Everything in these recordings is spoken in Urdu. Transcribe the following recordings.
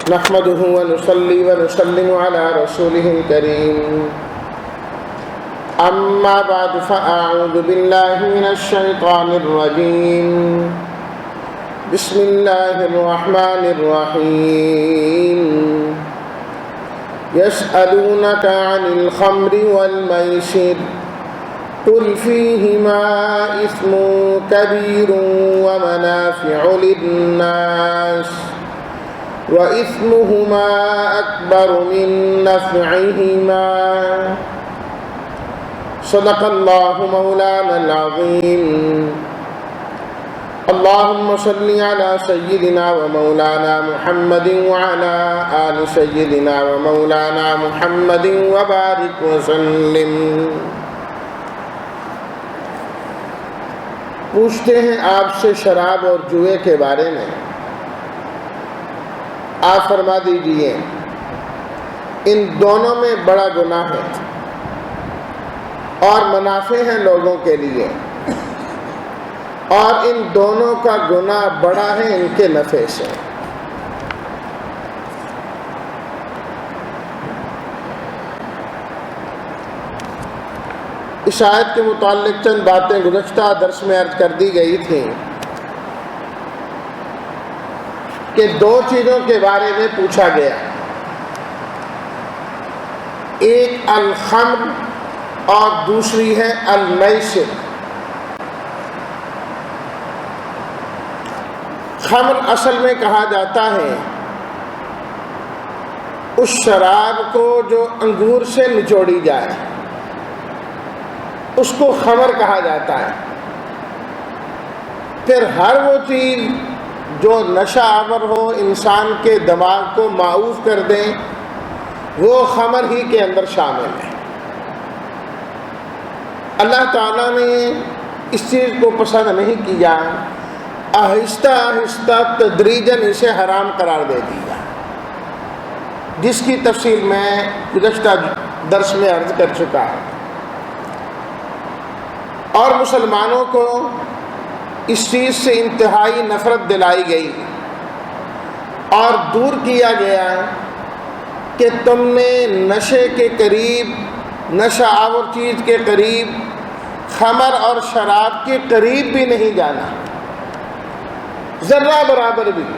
نحمده ونصلي ونسلم على رسوله الكريم أما بعد فأعوذ بالله من الشيطان الرجيم بسم الله الرحمن الرحيم يسألونك عن الخمر والميسر قل فيهما إثم كبير ومنافع للناس وإثمهما أكبر من نفعهما صدق الله مولانا العظيم اللهم صل على سيدنا ومولانا محمد وعلى آل سيدنا ومولانا محمد وبارك وسلم۔ پوچھتے ہیں آپ سے شراب اور جوئے کے بارے میں، آپ فرما دیجئے ان دونوں میں بڑا گناہ ہے اور منافع ہیں لوگوں کے لیے، اور ان دونوں کا گناہ بڑا ہے ان کے نفع سے۔ اس آیت کے متعلق چند باتیں گزشتہ درس میں عرض کر دی گئی تھیں کہ دو چیزوں کے بارے میں پوچھا گیا، ایک الخمر اور دوسری ہے المیسر۔ خمر اصل میں کہا جاتا ہے اس شراب کو جو انگور سے نچوڑی جائے، اس کو خمر کہا جاتا ہے۔ پھر ہر وہ چیز جو نشہ آور ہو، انسان کے دماغ کو معوف کر دیں، وہ خمر ہی کے اندر شامل ہے۔ اللہ تعالیٰ نے اس چیز کو پسند نہیں کیا، آہستہ آہستہ تدریجاً اسے حرام قرار دے دیا، جس کی تفصیل میں گزشتہ درس میں عرض کر چکا ہوں۔ اور مسلمانوں کو اس چیز سے انتہائی نفرت دلائی گئی اور دور کیا گیا کہ تم نے نشے کے قریب، نشہ آور چیز کے قریب، خمر اور شراب کے قریب بھی نہیں جانا، ذرہ برابر بھی۔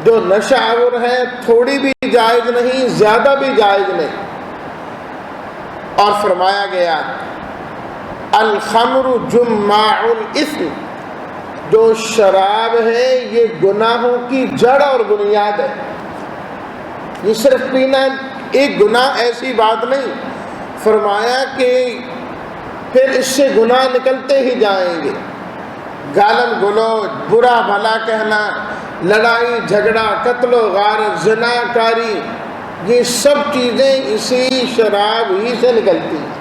جو نشہ آور ہے تھوڑی بھی جائز نہیں، زیادہ بھی جائز نہیں۔ اور فرمایا گیا الخمر جماع الاثم، جو شراب ہے یہ گناہوں کی جڑ اور بنیاد ہے۔ یہ صرف پینا ایک گناہ ایسی بات نہیں، فرمایا کہ پھر اس سے گناہ نکلتے ہی جائیں گے، گالم گلوچ، برا بھلا کہنا، لڑائی جھگڑا، قتل و غارت، زنا کاری، یہ سب چیزیں اسی شراب ہی سے نکلتی ہیں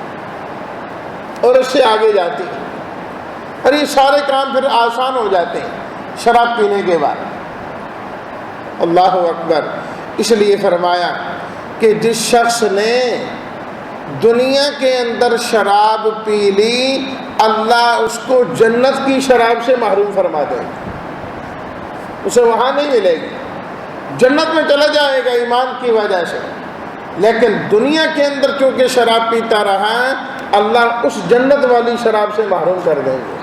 اور اس سے آگے جاتی ہیں، اور یہ سارے کام پھر آسان ہو جاتے ہیں شراب پینے کے بعد۔ اللہ اکبر۔ اس لیے فرمایا کہ جس شخص نے دنیا کے اندر شراب پی لی، اللہ اس کو جنت کی شراب سے محروم فرما دے گا، اسے وہاں نہیں ملے گی، جنت میں چلا جائے گا ایمان کی وجہ سے، لیکن دنیا کے اندر چونکہ شراب پیتا رہا، اللہ اس جنت والی شراب سے محروم کر دیں گے۔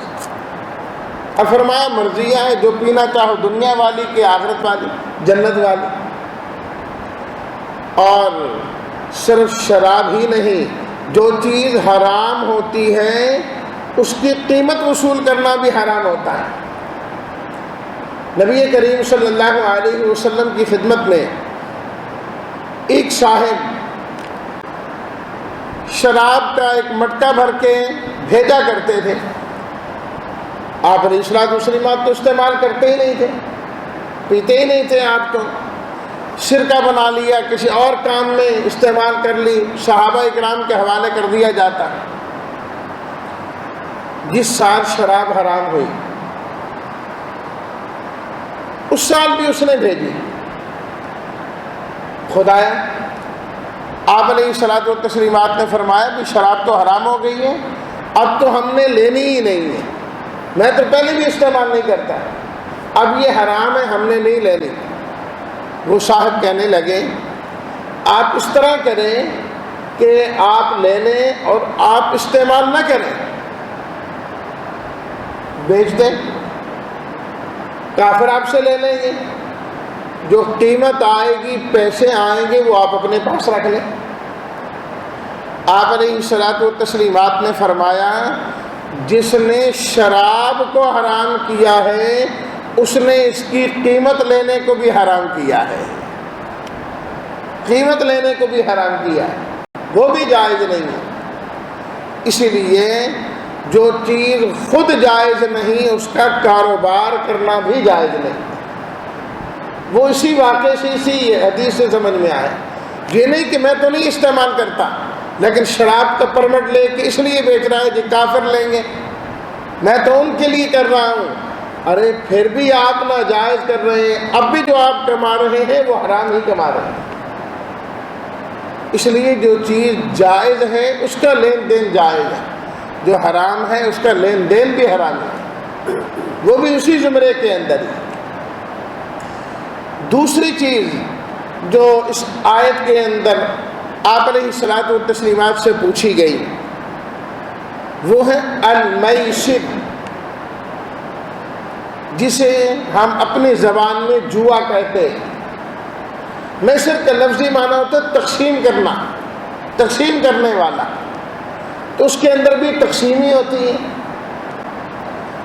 اب فرمایا مرضیہ ہے، جو پینا چاہو دنیا والی کہ آخرت والی، جنت والی۔ اور صرف شراب ہی نہیں، جو چیز حرام ہوتی ہے اس کی قیمت وصول کرنا بھی حرام ہوتا ہے۔ نبی کریم صلی اللہ علیہ وسلم کی خدمت میں ایک صاحب شراب کا ایک مٹکا بھر کے بھیجا کرتے تھے۔ آپ علیہ الصلوۃ والسلام تو استعمال کرتے ہی نہیں تھے، پیتے ہی نہیں تھے، آپ تو سرکہ بنا لیا، کسی اور کام میں استعمال کر لی، صحابہ اکرام کے حوالے کر دیا جاتا۔ جس سال شراب حرام ہوئی اس سال بھی اس نے بھیجی، خدایا آپ علیہ الصلوۃ والتسلیمات نے فرمایا کہ شراب تو حرام ہو گئی ہے، اب تو ہم نے لینی ہی نہیں ہے، میں تو پہلے بھی استعمال نہیں کرتا، اب یہ حرام ہے، ہم نے نہیں لینی۔ وہ صاحب کہنے لگے آپ اس طرح کریں کہ آپ لے لیں اور آپ استعمال نہ کریں، بیچ دیں، کافر آپ سے لے لیں گے، جو قیمت آئے گی، پیسے آئیں گے، وہ آپ اپنے پاس رکھ لیں۔ آپ علیہ الصلاۃ والتسلیمات نے فرمایا جس نے شراب کو حرام کیا ہے اس نے اس کی قیمت لینے کو بھی حرام کیا ہے، قیمت لینے کو بھی حرام کیا ہے، وہ بھی جائز نہیں ہے۔ اسی لیے جو چیز خود جائز نہیں اس کا کاروبار کرنا بھی جائز نہیں۔ وہ اسی واقعے سے، اسی حدیث سے سمجھ میں آئے، یہ نہیں کہ میں تو نہیں استعمال کرتا لیکن شراب کا پرمٹ لے کے اس لیے بیچ رہا ہے کہ کافر لیں گے، میں تو ان کے لیے کر رہا ہوں۔ ارے پھر بھی آپ ناجائز کر رہے ہیں، اب بھی جو آپ کما رہے ہیں وہ حرام ہی کما رہے ہیں۔ اس لیے جو چیز جائز ہے اس کا لین دین جائز ہے، جو حرام ہے اس کا لین دین بھی حرام ہے، وہ بھی اسی زمرے کے اندر ہی۔ دوسری چیز جو اس آیت کے اندر آپ علیہ الصلاۃ والتسلیمات سے پوچھی گئی وہ ہے المیسر، جسے ہم اپنی زبان میں جوا کہتے ہیں۔ میسر کا لفظی معنی ہوتا ہے تقسیم کرنا، تقسیم کرنے والا، تو اس کے اندر بھی تقسیمی ہوتی ہے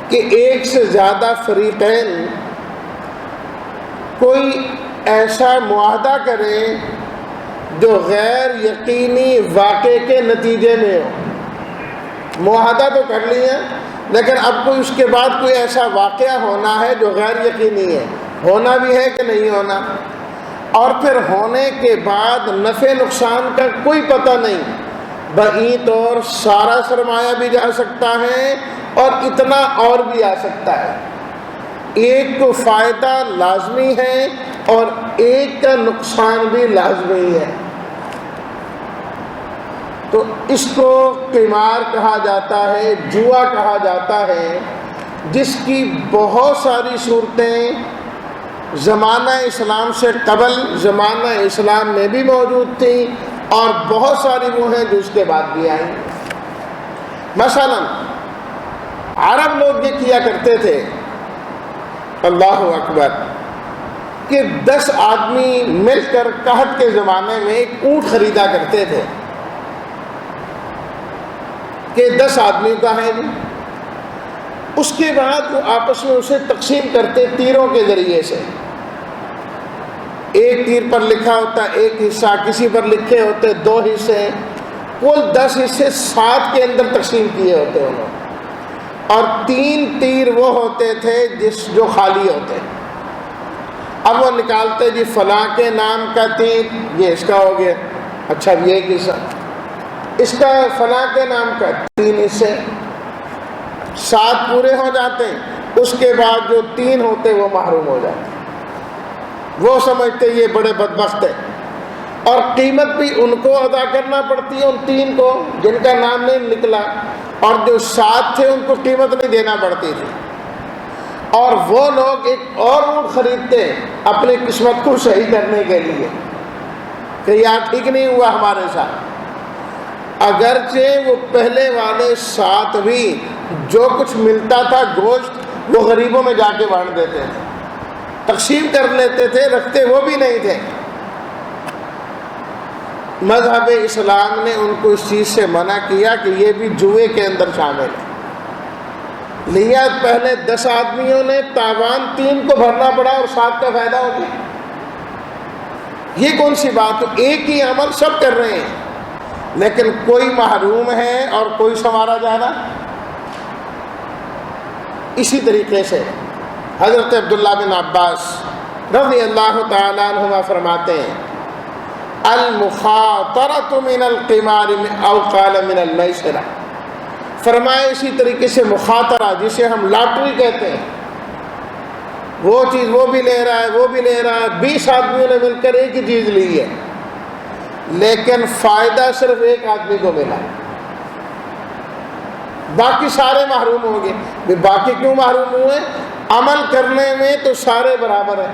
کہ ایک سے زیادہ فریقین کوئی ایسا معاہدہ کرے جو غیر یقینی واقعے کے نتیجے میں ہو۔ معاہدہ تو کر لیا لیکن اب کوئی اس کے بعد کوئی ایسا واقعہ ہونا ہے جو غیر یقینی ہے، ہونا بھی ہے کہ نہیں ہونا، اور پھر ہونے کے بعد نفع نقصان کا کوئی پتہ نہیں، بعید طور سارا سرمایہ بھی جا سکتا ہے اور اتنا اور بھی آ سکتا ہے، ایک کو فائدہ لازمی ہے اور ایک کا نقصان بھی لازمی ہے، تو اس کو قمار کہا جاتا ہے، جوا کہا جاتا ہے، جس کی بہت ساری صورتیں زمانہ اسلام سے قبل زمانہ اسلام میں بھی موجود تھیں اور بہت ساری وہ ہیں جو اس کے بعد بھی آئیں۔ مثلا عرب لوگ یہ کیا کرتے تھے، اللہ اکبر، کہ 10 آدمی مل کر قحط کے زمانے میں ایک اونٹ خریدا کرتے تھے کہ 10 آدمی کا ہے، اس کے بعد وہ آپس میں اسے تقسیم کرتے تیروں کے ذریعے سے، ایک تیر پر لکھا ہوتا ایک حصہ، کسی پر لکھے ہوتے 2 حصے، کل 10 حصے 7 کے اندر تقسیم کیے ہوتے انہوں نے، اور 3 تیر وہ ہوتے تھے جو خالی ہوتے، اب وہ نکالتے جی فلاں کے نام کا تیر یہ اس کا ہو گیا، اچھا یہ ایک حصہ، اس کا فلاں کے نام کا 3 حصے، 7 پورے ہو جاتے ہیں، اس کے بعد جو 3 ہوتے وہ محروم ہو جاتے، وہ سمجھتے یہ بڑے بدبخت ہیں، اور قیمت بھی ان کو ادا کرنا پڑتی ہے، ان 3 کو جن کا نام نہیں نکلا، اور جو 7 تھے ان کو قیمت نہیں دینا پڑتی تھی، اور وہ لوگ ایک اور اونٹ خریدتے اپنی قسمت کو صحیح کرنے کے لیے کہ یار ٹھیک نہیں ہوا ہمارے ساتھ، اگرچہ وہ پہلے والے 7 بھی جو کچھ ملتا تھا گوشت وہ غریبوں میں جا کے بانٹ دیتے تھے، تقسیم کر لیتے تھے، رکھتے وہ بھی نہیں تھے۔ مذہب اسلام نے ان کو اس چیز سے منع کیا کہ یہ بھی جوئے کے اندر شامل ہے، لیا پہلے 10 آدمیوں نے تاوان 3 کو بھرنا پڑا اور 7 کا فائدہ ہو گیا، یہ کون سی بات ہے؟ ایک ہی عمل سب کر رہے ہیں لیکن کوئی محروم ہے اور کوئی سنوارا جا رہا۔ اسی طریقے سے حضرت عبداللہ بن عباس رضی اللہ تعالیٰ عنہما فرماتے ہیں المخاطرۃ من القمار او قال من المیسرہ، فرمائے اسی طریقے سے مخاطرہ جسے ہم لاٹری کہتے ہیں، وہ چیز وہ بھی لے رہا ہے وہ بھی لے رہا ہے، 20 آدمیوں نے مل کر ایک ہی چیز لی ہے لیکن فائدہ صرف ایک آدمی کو ملا، باقی سارے محروم ہو گئے۔ باقی کیوں محروم ہوئے؟ عمل کرنے میں تو سارے برابر ہیں،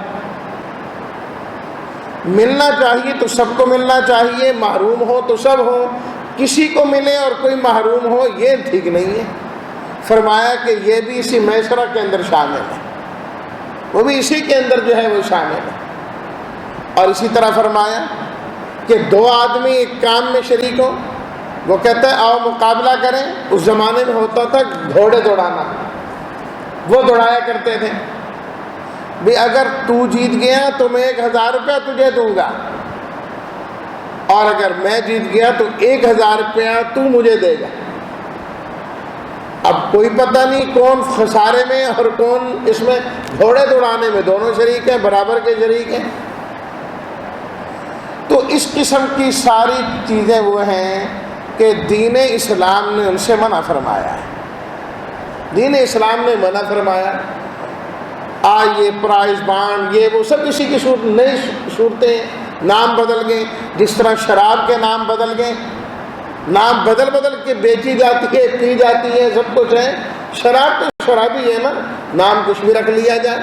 ملنا چاہیے تو سب کو ملنا چاہیے، محروم ہو تو سب ہو، کسی کو ملے اور کوئی محروم ہو یہ ٹھیک نہیں ہے۔ فرمایا کہ یہ بھی اسی میسرہ کے اندر شامل ہے، وہ بھی اسی کے اندر جو ہے وہ شامل ہے۔ اور اسی طرح فرمایا کہ دو آدمی ایک کام میں شریک ہو، وہ کہتا ہے آؤ مقابلہ کریں، اس زمانے میں ہوتا تھا گھوڑے دوڑانا، وہ دوڑایا کرتے تھے، بھی اگر تو جیت گیا تو میں 1000 روپیہ تجھے دوں گا، اور اگر میں جیت گیا تو 1000 روپیہ تو مجھے دے گا۔ اب کوئی پتہ نہیں کون خسارے میں اور کون اس میں، گھوڑے دوڑانے میں دونوں شریک ہیں، برابر کے شریک ہیں۔ تو اس قسم کی ساری چیزیں وہ ہیں کہ دین اسلام نے ان سے منع فرمایا ہے، دین اسلام نے منع فرمایا۔ یہ پرائز بانڈ یہ وہ سب اسی کی صورت، نئی صورتیں، نام بدل گئے، جس طرح شراب کے نام بدل گئے، نام بدل بدل کے بیچی جاتی ہے، پی جاتی ہے، سب کچھ ہے۔ شراب تو شرابی ہے نا، نام کچھ بھی رکھ لیا جائے۔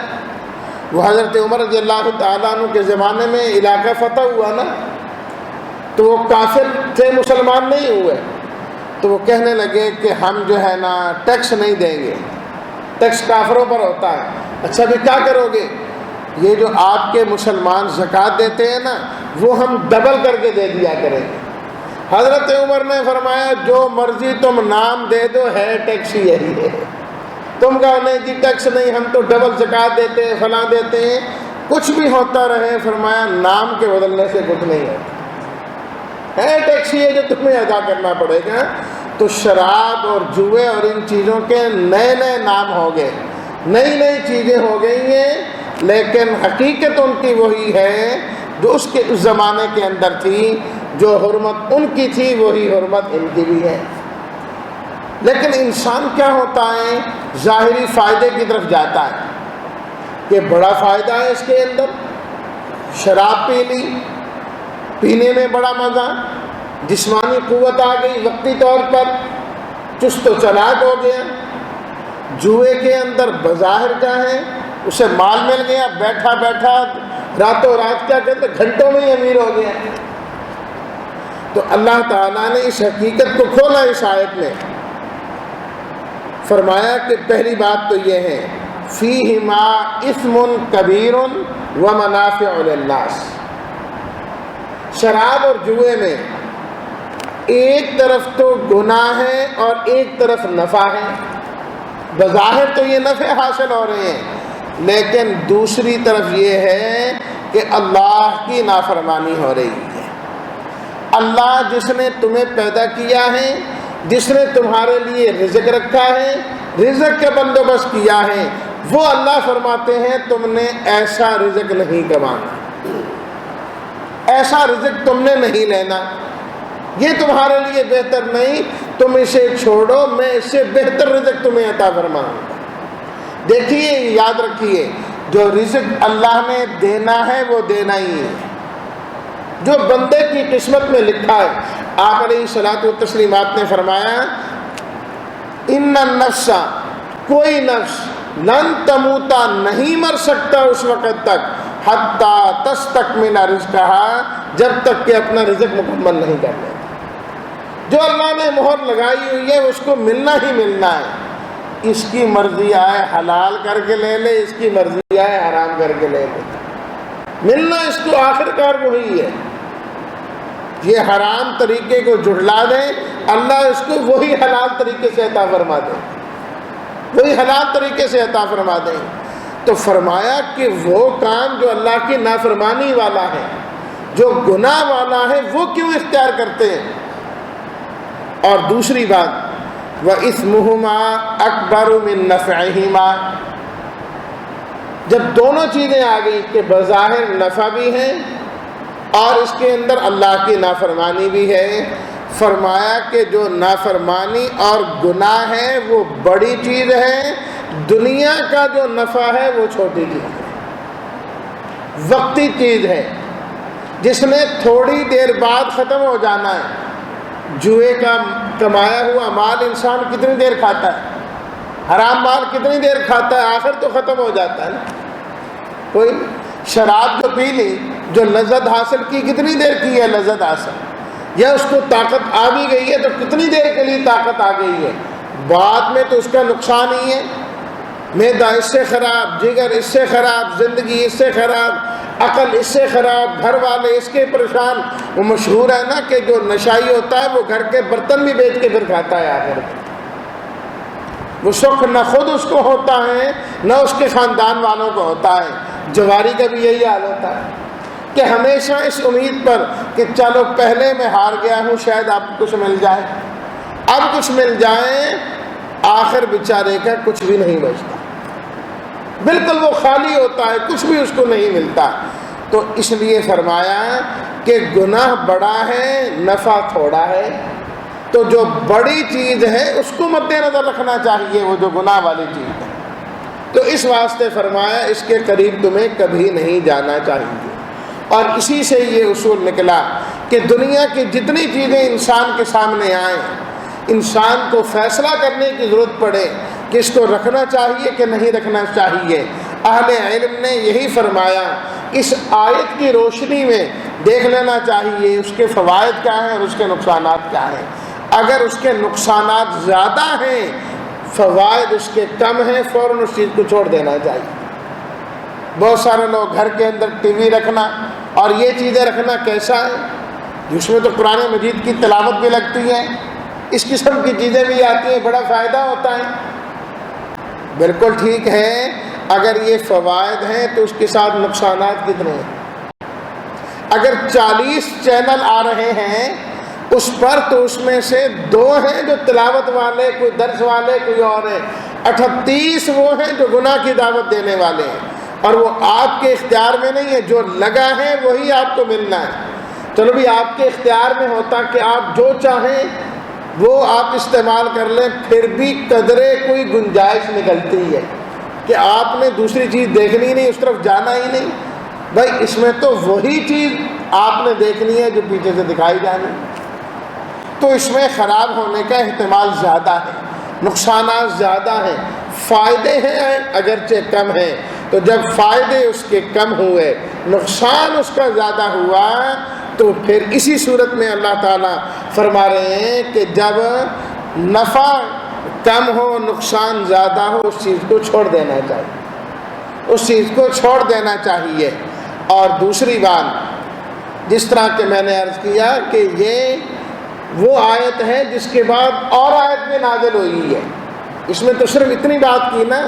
وہ حضرت عمر رضی اللہ تعالیٰ عنہ کے زمانے میں علاقہ فتح ہوا نا، تو وہ کافر تھے، مسلمان نہیں ہوئے، تو وہ کہنے لگے کہ ہم جو ہے نا ٹیکس نہیں دیں گے، ٹیکس کافروں پر ہوتا ہے۔ اچھا بھی کیا کرو گے؟ یہ جو آپ کے مسلمان زکوٰۃ دیتے ہیں نا وہ ہم ڈبل کر کے دے دیا کریں گے۔ حضرت عمر نے فرمایا جو مرضی تم نام دے دو، ہے ٹیکس یہی ہے۔ تم کہو نہیں جی ٹیکس نہیں، ہم تو ڈبل زکوٰۃ دیتے ہیں، فلاں دیتے ہیں، کچھ بھی ہوتا رہے، فرمایا نام کے بدلنے سے کچھ نہیں ہوتا، ہے ٹیکس یہ جو تمہیں ادا کرنا پڑے گا۔ تو شراب اور جوئے اور ان چیزوں کے نئے نئے نام ہو گئے، نئی نئی چیزیں ہو گئی ہیں، لیکن حقیقت ان کی وہی ہے جو اس کے اس زمانے کے اندر تھی۔ جو حرمت ان کی تھی وہی حرمت ان کی بھی ہے۔ لیکن انسان کیا ہوتا ہے، ظاہری فائدے کی طرف جاتا ہے کہ بڑا فائدہ ہے اس کے اندر، شراب پی لی، پینے میں بڑا مزہ، جسمانی قوت آ گئی، وقتی طور پر چست و چلاک ہو گیا۔ جوئے کے اندر بظاہر کیا ہے، اسے مال مل گیا، بیٹھا بیٹھا راتوں رات کیا کہتے گھنٹوں میں ہی امیر ہو گیا۔ تو اللہ تعالیٰ نے اس حقیقت کو کھولا اس آیت میں، فرمایا کہ پہلی بات تو یہ ہے فیہما اثم کبیر ومنافع للناس۔ شراب اور جوئے میں ایک طرف تو گناہ ہے اور ایک طرف نفع ہے، بظاہر تو یہ نفع حاصل ہو رہے ہیں، لیکن دوسری طرف یہ ہے کہ اللہ کی نافرمانی ہو رہی ہے۔ اللہ جس نے تمہیں پیدا کیا ہے، جس نے تمہارے لیے رزق رکھا ہے، رزق کا بندوبست کیا ہے، وہ اللہ فرماتے ہیں تم نے ایسا رزق نہیں کمانا، ایسا رزق تم نے نہیں لینا، یہ تمہارے لیے بہتر نہیں، تم اسے چھوڑو، میں اس سے بہتر رزق تمہیں عطا فرماؤں گا۔ دیکھیے یاد رکھیے، جو رزق اللہ نے دینا ہے وہ دینا ہی ہے، جو بندے کی قسمت میں لکھا ہے۔ آپ علیہ الصلوۃ والتسلیمات نے فرمایا ان النفس، کوئی نفس لن تموتا، نہیں مر سکتا اس وقت تک، حتی تستکمل رزقہا، جب تک کہ اپنا رزق مکمل نہیں کر لیتا۔ جو اللہ نے مہر لگائی ہوئی ہے اس کو ملنا ہی ملنا ہے، اس کی مرضی آئے حلال کر کے لے لے، اس کی مرضی آئے حرام کر کے لے لے، ملنا اس کو آخر کار وہی ہے۔ یہ حرام طریقے کو جھٹلا دیں، اللہ اس کو وہی حلال طریقے سے عطا فرما دیں، وہی حلال طریقے سے عطا فرما دیں۔ تو فرمایا کہ وہ کام جو اللہ کی نافرمانی والا ہے، جو گناہ والا ہے، وہ کیوں اختیار کرتے ہیں؟ اور دوسری بات وَإِثْمُهُمَا أَكْبَرُ مِن نَّفْعِهِمَا، جب دونوں چیزیں آ گئی کہ بظاہر نفع بھی ہے اور اس کے اندر اللہ کی نافرمانی بھی ہے، فرمایا کہ جو نافرمانی اور گناہ ہے وہ بڑی چیز ہے، دنیا کا جو نفع ہے وہ چھوٹی چیز ہے، وقتی چیز ہے، جس نے تھوڑی دیر بعد ختم ہو جانا ہے۔ جوئے کا کمایا ہوا مال انسان کتنی دیر کھاتا ہے، حرام مال کتنی دیر کھاتا ہے، آخر تو ختم ہو جاتا ہے نا۔ کوئی شراب جو پی لی جو لذت حاصل کی کتنی دیر کی ہے لذت حاصل، یا اس کو طاقت آ بھی گئی ہے تو کتنی دیر کے لیے طاقت آ گئی ہے، بعد میں تو اس کا نقصان ہی ہے۔ معدہ اس سے خراب، جگر اس سے خراب، زندگی اس سے خراب، عقل اس سے خراب، گھر والے اس کے پریشان۔ وہ مشہور ہے نا کہ جو نشائی ہوتا ہے وہ گھر کے برتن بھی بیچ کے پھر کھاتا ہے آخر میں۔ وہ سکھ نہ خود اس کو ہوتا ہے نہ اس کے خاندان والوں کو ہوتا ہے۔ جواری کا بھی یہی حال ہوتا ہے کہ ہمیشہ اس امید پر کہ چلو پہلے میں ہار گیا ہوں، شاید اب کچھ مل جائے، اب کچھ مل جائے، آخر بیچارے کا کچھ بھی نہیں بچتا، بالکل وہ خالی ہوتا ہے، کچھ بھی اس کو نہیں ملتا۔ تو اس لیے فرمایا کہ گناہ بڑا ہے، نفع تھوڑا ہے، تو جو بڑی چیز ہے اس کو مد نظر رکھنا چاہیے، وہ جو گناہ والی چیز ہے۔ تو اس واسطے فرمایا اس کے قریب تمہیں کبھی نہیں جانا چاہیے۔ اور اسی سے یہ اصول نکلا کہ دنیا کی جتنی چیزیں انسان کے سامنے آئیں، انسان کو فیصلہ کرنے کی ضرورت پڑے کہ اس کو رکھنا چاہیے کہ نہیں رکھنا چاہیے، اہل علم نے یہی فرمایا اس آیت کی روشنی میں دیکھ لینا چاہیے اس کے فوائد کیا ہیں اور اس کے نقصانات کیا ہیں۔ اگر اس کے نقصانات زیادہ ہیں، فوائد اس کے کم ہیں، فوراً اس چیز کو چھوڑ دینا چاہیے۔ بہت سارے لوگ گھر کے اندر ٹی وی رکھنا اور یہ چیزیں رکھنا کیسا ہے، جس میں تو قرآن مجید کی تلاوت بھی لگتی ہے، اس قسم کی چیزیں بھی آتی ہیں، بڑا فائدہ ہوتا ہے۔ بالکل ٹھیک ہے، اگر یہ فوائد ہیں تو اس کے ساتھ نقصانات کتنے ہیں؟ اگر 40 چینل آ رہے ہیں اس پر، تو اس میں سے 2 ہیں جو تلاوت والے، کوئی درس والے، کوئی اور ہے، 38 وہ ہیں جو گناہ کی دعوت دینے والے ہیں، اور وہ آپ کے اختیار میں نہیں ہے، جو لگا ہے وہی آپ کو ملنا ہے۔ چلو بھی آپ کے اختیار میں ہوتا کہ آپ جو چاہیں وہ آپ استعمال کر لیں، پھر بھی قدرے کوئی گنجائش نکلتی ہے کہ آپ نے دوسری چیز دیکھنی نہیں، اس طرف جانا ہی نہیں، بھائی اس میں تو وہی چیز آپ نے دیکھنی ہے جو پیچھے سے دکھائی جانی، تو اس میں خراب ہونے کا احتمال زیادہ ہے، نقصانات زیادہ ہیں، فائدے ہیں اگرچہ کم ہیں۔ تو جب فائدے اس کے کم ہوئے، نقصان اس کا زیادہ ہوا، تو پھر اسی صورت میں اللہ تعالیٰ فرما رہے ہیں کہ جب نفع کم ہو، نقصان زیادہ ہو، اس چیز کو چھوڑ دینا چاہیے، اس چیز کو چھوڑ دینا چاہیے۔ اور دوسری بات، جس طرح کہ میں نے عرض کیا کہ یہ وہ آیت ہے جس کے بعد اور آیت میں نازل ہوئی ہے، اس میں تو صرف اتنی بات کی نا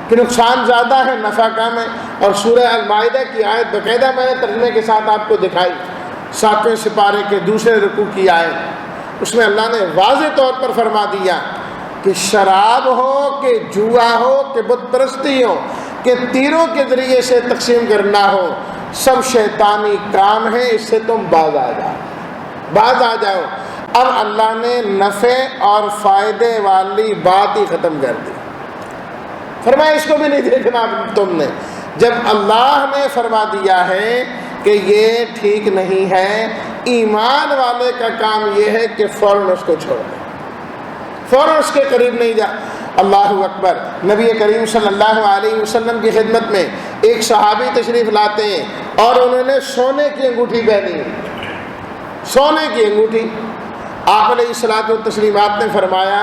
کہ نقصان زیادہ ہے، نفع کم ہے۔ اور سورہ المائدہ کی آیت باقاعدہ میں نے ترجمے کے ساتھ آپ کو دکھائی، 7ویں سپارے کے دوسرے رکوع کی آیت، اس میں اللہ نے واضح طور پر فرما دیا کہ شراب ہو کہ جوا ہو کہ بت پرستی ہو کہ تیروں کے ذریعے سے تقسیم کرنا ہو، سب شیطانی کام ہے، اس سے تم باز آ جاؤ۔ اب اللہ نے نفع اور فائدے والی بات ہی ختم کر دی، فرمایا اس کو بھی نہیں دیکھنا تم نے۔ جب اللہ نے فرما دیا ہے کہ یہ ٹھیک نہیں ہے، ایمان والے کا کام یہ ہے کہ فوراً اس کو چھوڑ دے، فوراً اس کے قریب نہیں جا۔ اللہ اکبر۔ نبی کریم صلی اللہ علیہ وسلم کی خدمت میں ایک صحابی تشریف لاتے ہیں اور انہوں نے سونے کی انگوٹھی پہنی، سونے کی انگوٹھی۔ آپ علیہ الصلوۃ والتسلیمات نے فرمایا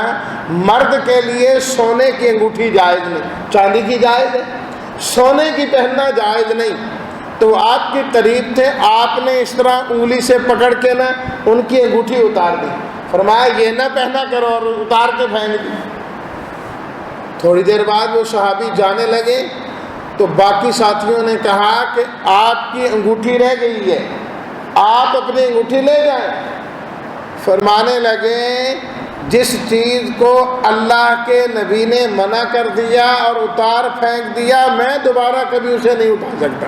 مرد کے لیے سونے کی انگوٹھی جائز نہیں، چاندی کی جائز ہے، سونے کی پہننا جائز نہیں۔ تو آپ کے قریب تھے، آپ نے اس طرح انگلی سے پکڑ کے نا ان کی انگوٹھی اتار دی، فرمایا یہ نہ پہنا کرو، اور اتار کے پھینک دی۔ تھوڑی دیر بعد وہ صحابی جانے لگے تو باقی ساتھیوں نے کہا کہ آپ کی انگوٹھی رہ گئی ہے، آپ اپنی انگوٹھی لے جائیں۔ فرمانے لگے جس چیز کو اللہ کے نبی نے منع کر دیا اور اتار پھینک دیا، میں دوبارہ کبھی اسے نہیں اٹھا سکتا،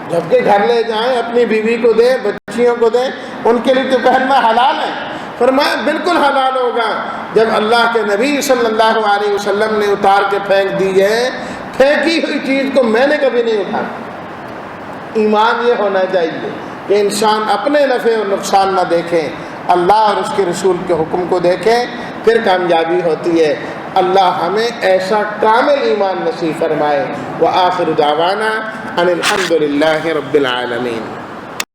جبکہ گھر لے جائیں، اپنی بیوی کو دیں، بچیوں کو دیں، ان کے لیے تو پہننا حلال ہے۔ فرمایا بالکل حلال ہوگا جب اللہ کے نبی صلی اللہ علیہ وسلم نے اتار کے پھینک دی ہے، پھینکی ہوئی چیز کو میں نے کبھی نہیں اٹھایا۔ ایمان یہ ہونا چاہیے کہ انسان اپنے نفع اور نقصان نہ دیکھیں، اللہ اور اس کے رسول کے حکم کو دیکھیں، پھر کامیابی ہوتی ہے۔ اللہ ہمیں ایسا کامل ایمان نصیب فرمائے۔ وآخر دعوانا الحمد للہ رب العالمین.